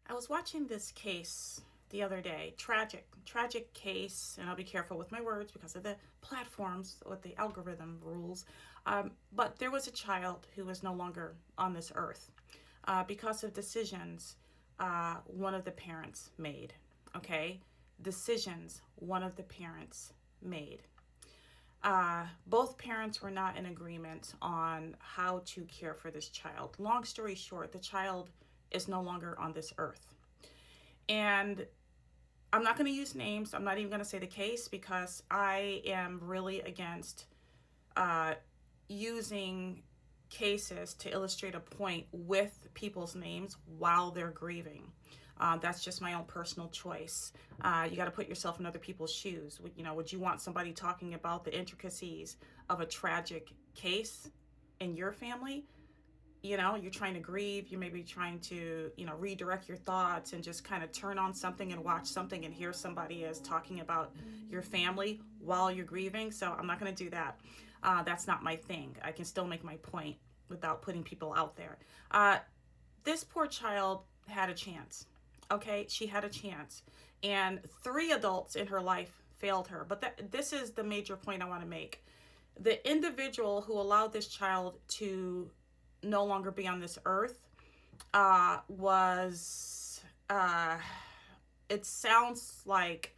I was watching this case the other day, tragic case, and I'll be careful with my words because of the platforms, with the algorithm rules. But there was a child who was no longer on this earth because of decisions one of the parents made. Okay? Decisions one of the parents made. Both parents were not in agreement on how to care for this child. Long story short, the child is no longer on this earth. And I'm not going to use names. I'm not even going to say the case because I am really against uh, using cases to illustrate a point with people's names while they're grieving. That's just my own personal choice. You got to put yourself in other people's shoes. Would you want somebody talking about the intricacies of a tragic case in your family? You're trying to grieve, you may be trying to redirect your thoughts and just kind of turn on something and watch something and hear somebody is talking about your family while you're grieving. So I'm not going to do that. That's not my thing. I can still make my point without putting people out there. This poor child had a chance. Okay, she had a chance, and three adults in her life failed her. But this is the major point I want to make. The individual who allowed this child to no longer be on this earth was it sounds like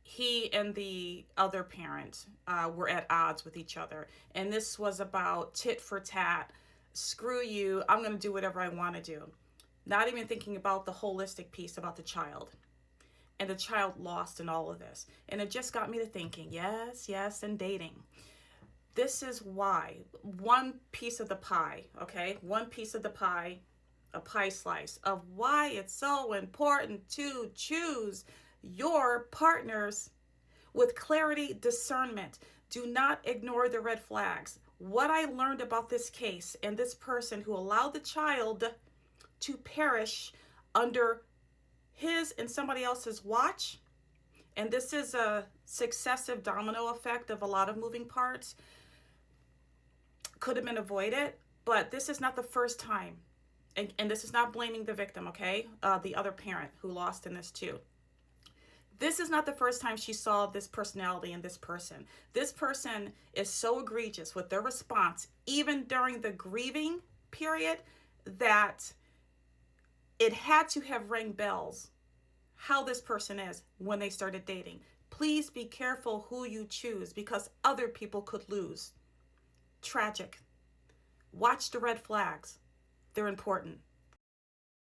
he and the other parent were at odds with each other, and this was about tit for tat. Screw you, I'm going to do whatever I want to do, not even thinking about the holistic piece about the child. And the child lost in all of this, and it just got me to thinking, yes, and dating. This is why one piece of the pie, okay, one piece of the pie, a pie slice of why it's so important to choose your partners with clarity, discernment. Do not ignore the red flags. What I learned about this case and this person who allowed the child to perish under his and somebody else's watch, and this is a successive domino effect of a lot of moving parts, could have been avoided. But this is not the first time, and this is not blaming the victim, okay, the other parent who lost in this too. This is not the first time she saw this personality in this person. This person is so egregious with their response, even during the grieving period, that it had to have rang bells how this person is when they started dating. Please be careful who you choose because other people could lose. Tragic. Watch the red flags. They're important.